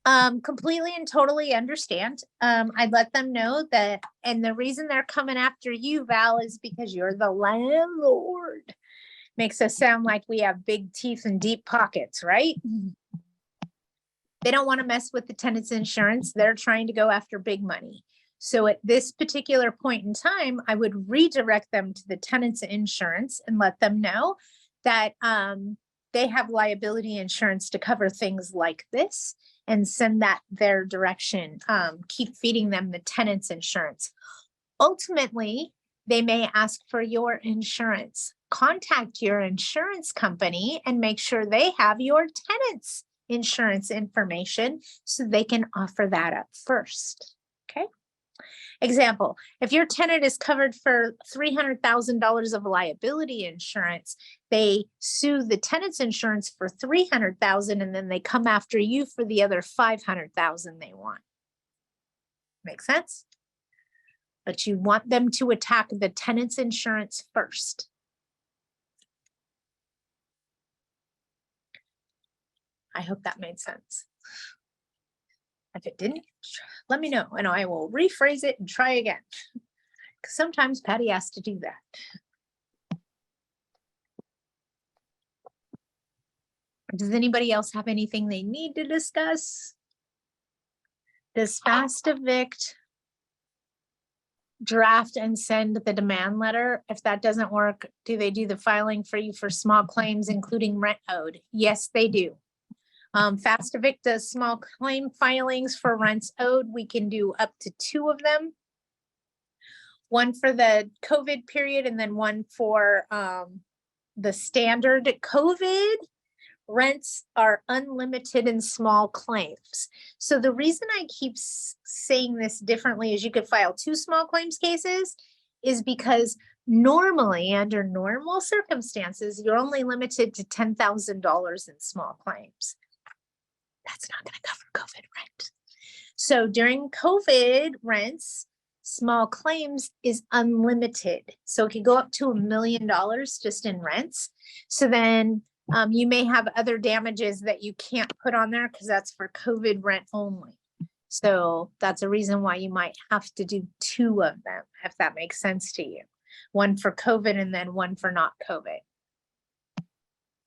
Completely and totally understand. I'd let them know that, and the reason they're coming after you, Val, is because you're the landlord. Makes us sound like we have big teeth and deep pockets, right? They don't want to mess with the tenant's insurance. They're trying to go after big money. So at this particular point in time, I would redirect them to the tenant's insurance and let them know that they have liability insurance to cover things like this, and send that their direction. Keep feeding them the tenant's insurance. Ultimately, they may ask for your insurance. Contact your insurance company and make sure they have your tenant's insurance information so they can offer that up first. Okay. Example, if your tenant is covered for $300,000 of liability insurance, they sue the tenant's insurance for $300,000 and then they come after you for the other $500,000 they want. Make sense? But you want them to attack the tenant's insurance first. I hope that made sense. If it didn't, let me know and I will rephrase it and try again. Because sometimes Patty has to do that. Does anybody else have anything they need to discuss? Does Fast Evict draft and send the demand letter? If that doesn't work, do they do the filing for you for small claims, including rent owed? Yes, they do. Fast Evict does small claim filings for rents owed. We can do up to 2 of them. One for the COVID period and then one for the standard COVID. Rents are unlimited in small claims. So the reason I keep saying this differently is you could file 2 small claims cases is because normally under normal circumstances, you're only limited to $10,000 in small claims. That's not going to cover COVID rent. So during COVID rents, small claims is unlimited. So it could go up to $1 million just in rents. So then you may have other damages that you can't put on there because that's for COVID rent only. So that's a reason why you might have to do 2 of them, if that makes sense to you. One for COVID and then one for not COVID.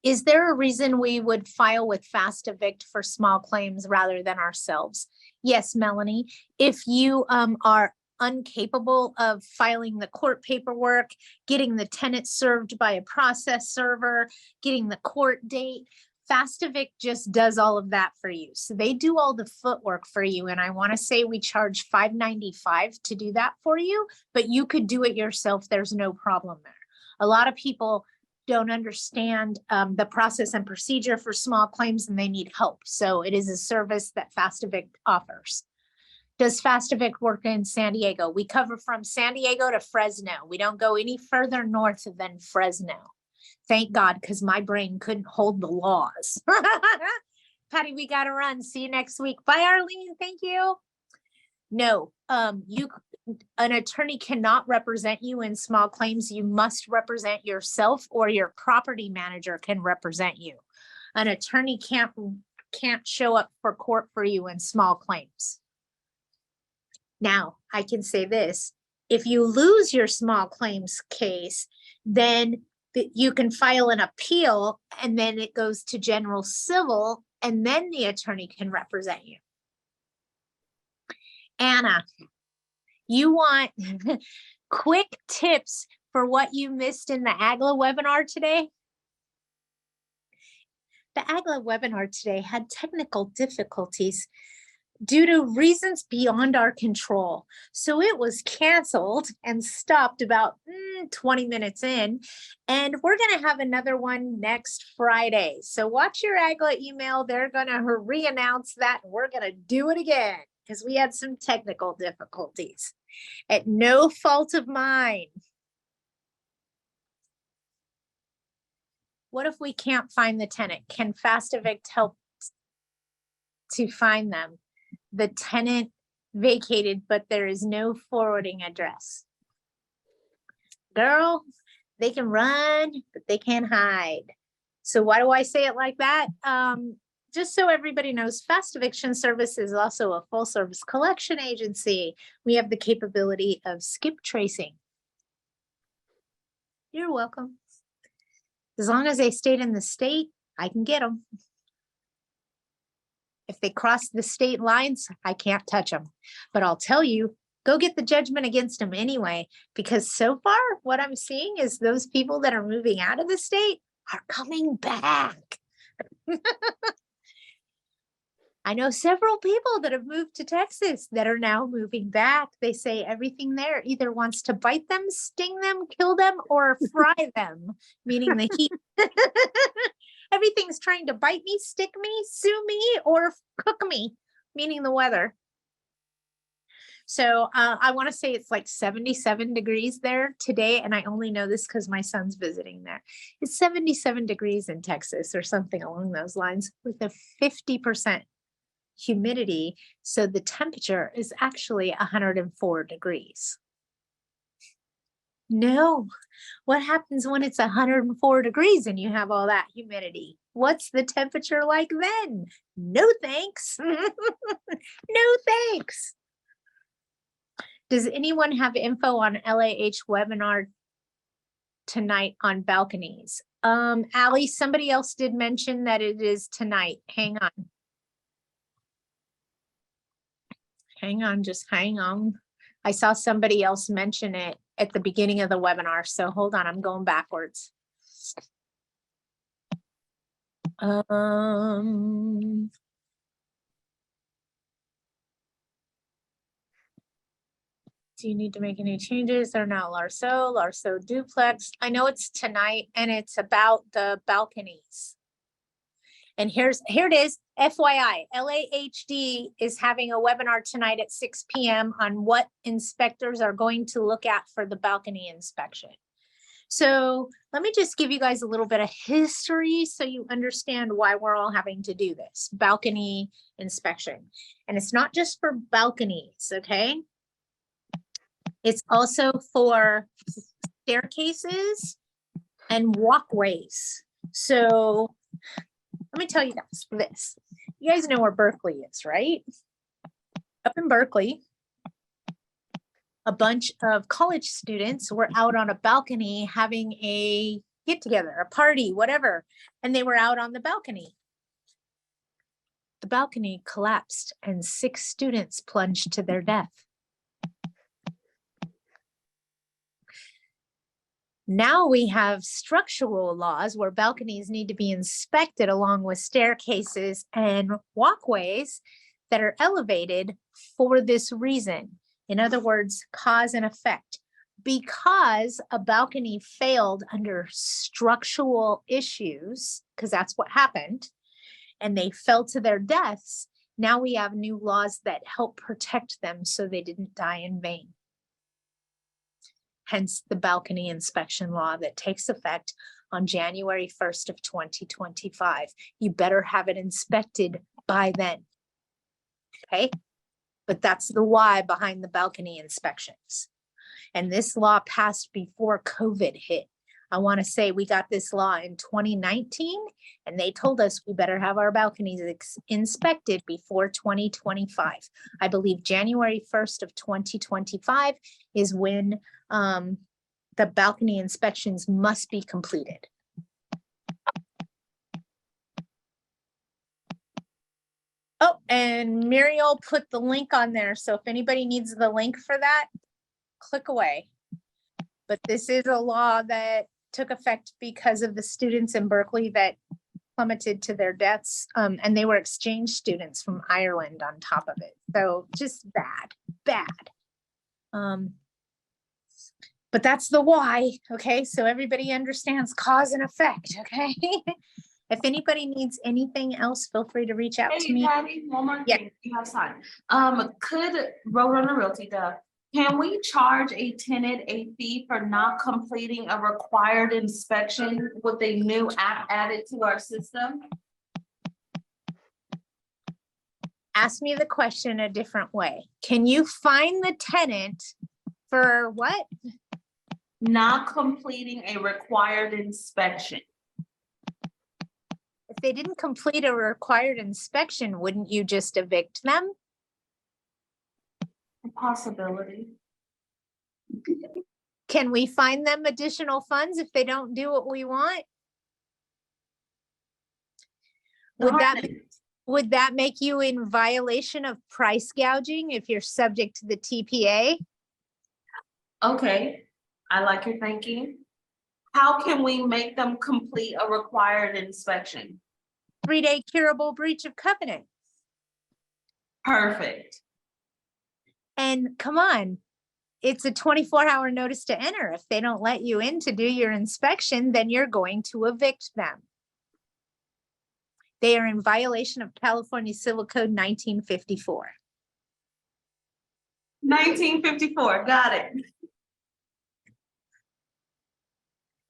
Is there a reason we would file with Fast Evict for small claims rather than ourselves? Yes, Melanie. If you are incapable of filing the court paperwork, getting the tenant served by a process server, getting the court date, Fast Evict just does all of that for you. So they do all the footwork for you. And I want to say we charge $5.95 to do that for you, but you could do it yourself. There's no problem there. A lot of people don't understand the process and procedure for small claims and they need help. So it is a service that Fast Evict offers. Does Fast Evict work in San Diego? We cover from San Diego to Fresno. We don't go any further north than Fresno. Thank God, because my brain couldn't hold the laws. Patty, we got to run. See you next week. Bye, Arlene. Thank you. No, an attorney cannot represent you in small claims. You must represent yourself or your property manager can represent you. An attorney can't show up for court for you in small claims. Now, I can say this, if you lose your small claims case, then you can file an appeal and then it goes to general civil and then the attorney can represent you. Anna, you want quick tips for what you missed in the AGLA webinar today? The AGLA webinar today had technical difficulties due to reasons beyond our control. So it was canceled and stopped about 20 minutes in. And we're going to have another one next Friday. So watch your AGLA email. They're going to re-announce that. And we're going to do it again because we had some technical difficulties at no fault of mine. What if we can't find the tenant? Can Fast Evict help to find them? The tenant vacated, but there is no forwarding address. Girl, they can run, but they can't hide. So why do I say it like that? Just so everybody knows, Fast Eviction Service is also a full service collection agency. We have the capability of skip tracing. You're welcome. As long as they stayed in the state, I can get them. If they cross the state lines, I can't touch them. But I'll tell you, go get the judgment against them anyway, because so far what I'm seeing is those people that are moving out of the state are coming back. I know several people that have moved to Texas that are now moving back. They say everything there either wants to bite them, sting them, kill them, or fry them, meaning the heat. Everything's trying to bite me, stick me, sue me, or cook me, meaning the weather. So I want to say it's like 77 degrees there today. And I only know this because my son's visiting there. It's 77 degrees in Texas or something along those lines with a 50% humidity. So the temperature is actually 104 degrees. No, what happens when it's 104 degrees and you have all that humidity? What's the temperature like then? No thanks. No thanks. Does anyone have info on LAH webinar tonight on balconies? Allie, somebody else did mention that it is tonight. Hang on. Hang on, just hang on. I saw somebody else mention it at the beginning of the webinar. So hold on, I'm going backwards. Um. Do you need to make any changes? They're now Larceau duplex. I know it's tonight and it's about the balconies. And here it is, FYI, LAHD is having a webinar tonight at 6 p.m. on what inspectors are going to look at for the balcony inspection. So let me just give you guys a little bit of history so you understand why we're all having to do this balcony inspection. And it's not just for balconies, okay? It's also for staircases and walkways. So let me tell you guys this. You guys know where Berkeley is, right? Up in Berkeley, a bunch of college students were out on a balcony having a get together, a party, whatever. And they were out on the balcony. The balcony collapsed and 6 students plunged to their death. Now we have structural laws where balconies need to be inspected along with staircases and walkways that are elevated for this reason. In other words, cause and effect. Because a balcony failed under structural issues, because that's what happened, and they fell to their deaths, now we have new laws that help protect them so they didn't die in vain. Hence the balcony inspection law that takes effect on January 1st of 2025. You better have it inspected by then. Okay? But that's the why behind the balcony inspections. And this law passed before COVID hit. I want to say we got this law in 2019, and they told us we better have our balconies inspected before 2025. I believe January 1st of 2025 is when the balcony inspections must be completed. Oh, and Muriel put the link on there. So if anybody needs the link for that, click away. But this is a law that took effect because of the students in Berkeley that plummeted to their deaths. And they were exchange students from Ireland on top of it. So just bad. But that's the why, okay? So everybody understands cause and effect, okay? If anybody needs anything else, feel free to reach out to Hey, me. Patty, one more Yeah. thing, you have time. Could Roadrunner Realty, can we charge a tenant a fee for not completing a required inspection with a new app added to our system? Ask me the question a different way. Can you fine the tenant for what? Not completing a required inspection. If they didn't complete a required inspection, wouldn't you just evict them? A possibility. Can we fine them additional funds if they don't do what we want? Would that make you in violation of price gouging if you're subject to the TPA? Okay, I like your thinking. How can we make them complete a required inspection? 3-day curable breach of covenant. Perfect. And come on, it's a 24-hour notice to enter. If they don't let you in to do your inspection, then you're going to evict them. They are in violation of California Civil Code 1954. 1954, got it.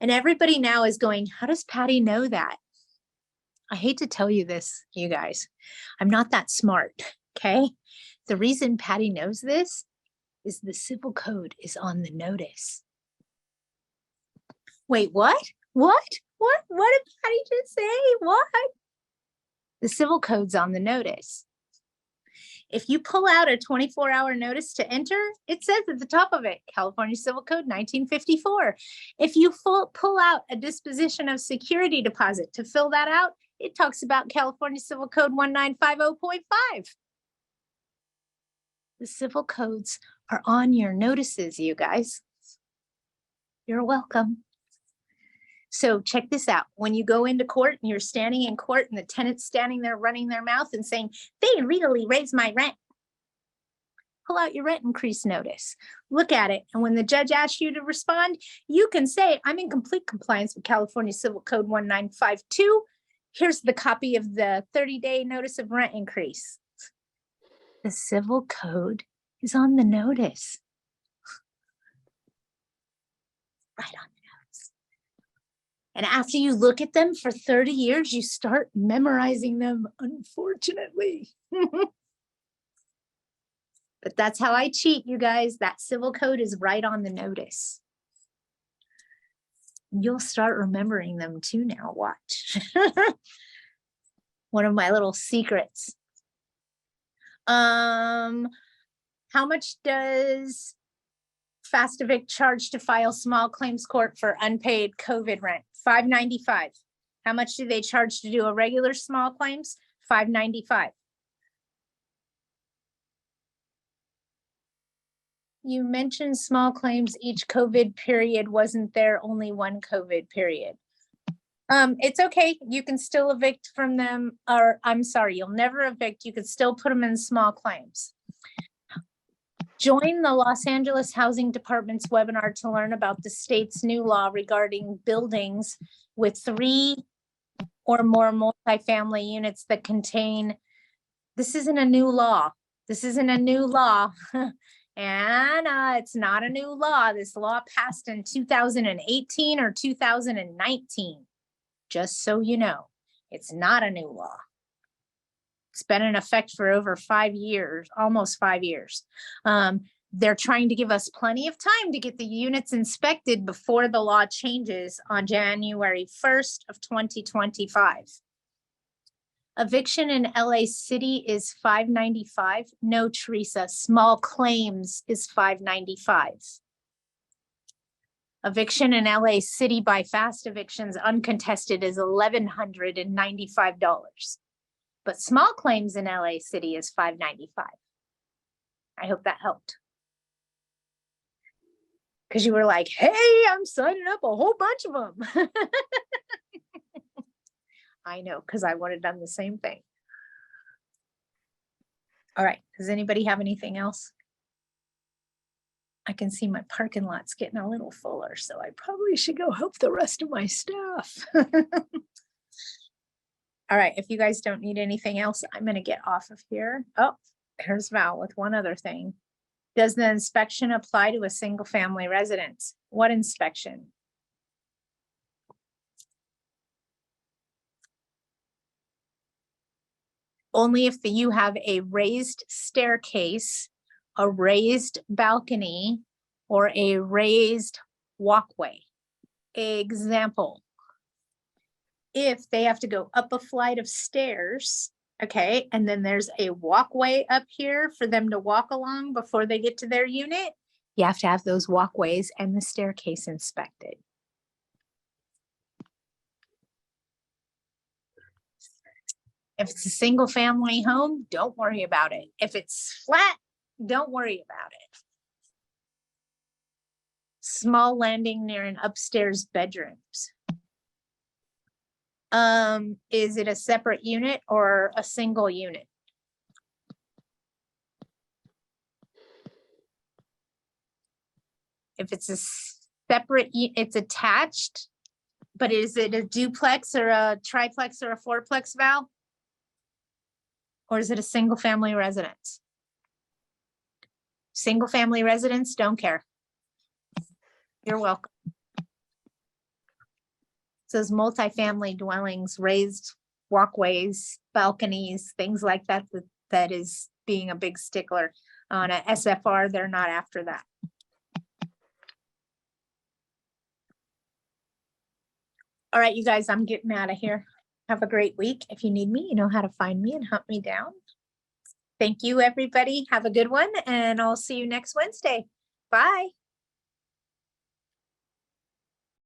And everybody now is going, how does Patty know that? I hate to tell you this, you guys. I'm not that smart, okay? The reason Patty knows this is the civil code is on the notice. Wait, what? What did Patty just say? What? The civil code's on the notice. If you pull out a 24-hour notice to enter, it says at the top of it, California Civil Code 1954. If you pull out a disposition of security deposit to fill that out, it talks about California Civil Code 1950.5. The civil codes are on your notices, you guys. You're welcome. So check this out. When you go into court and you're standing in court and the tenant's standing there running their mouth and saying, they illegally raised my rent, pull out your rent increase notice, look at it. And when the judge asks you to respond, you can say, I'm in complete compliance with California Civil Code 1952. Here's the copy of the 30-day notice of rent increase. The civil code is on the notice. Right on the notice. And after you look at them for 30 years, you start memorizing them, unfortunately. But that's how I cheat, you guys. That civil code is right on the notice. You'll start remembering them too now, watch. One of my little secrets. How much does Fast Evict charge to file small claims court for unpaid COVID rent? $5.95. How much do they charge to do a regular small claims? $5.95. You mentioned small claims each COVID period. Wasn't there only one COVID period? It's okay. You can still evict from them, or I'm sorry, you'll never evict. You could still put them in small claims. Join the Los Angeles Housing Department's webinar to learn about the state's new law regarding buildings with 3 or more multifamily units that contain, this isn't a new law. This isn't a new law. And it's not a new law. This law passed in 2018 or 2019. Just so you know, it's not a new law. It's been in effect for over 5 years, almost 5 years. They're trying to give us plenty of time to get the units inspected before the law changes on January 1st of 2025. Eviction in LA City is $5.95. No, Teresa, small claims is $5.95. Eviction in LA City by fast evictions uncontested is $1,195. But small claims in LA City is $5.95. I hope that helped. Because you were like, hey, I'm signing up a whole bunch of them. I know, because I would have done the same thing. All right, does anybody have anything else? I can see my parking lot's getting a little fuller, so I probably should go help the rest of my staff. All right, if you guys don't need anything else, I'm going to get off of here. Oh, here's Val with one other thing. Does the inspection apply to a single family residence? What inspection? Only if you have a raised staircase, a raised balcony, or a raised walkway. Example, if they have to go up a flight of stairs, okay, and then there's a walkway up here for them to walk along before they get to their unit, you have to have those walkways and the staircase inspected. If it's a single family home, don't worry about it. If it's flat, don't worry about it. Small landing near an upstairs bedrooms. Is it a separate unit or a single unit? If it's a separate, it's attached, but is it a duplex or a triplex or a fourplex, Val? Or is it a single family residence? Single family residence, don't care. You're welcome. It says multifamily dwellings, raised walkways, balconies, things like that, that is being a big stickler. On a SFR, they're not after that. All right, you guys, I'm getting out of here. Have a great week. If you need me, you know how to find me and hunt me down. Thank you, everybody. Have a good one, and I'll see you next Wednesday. Bye.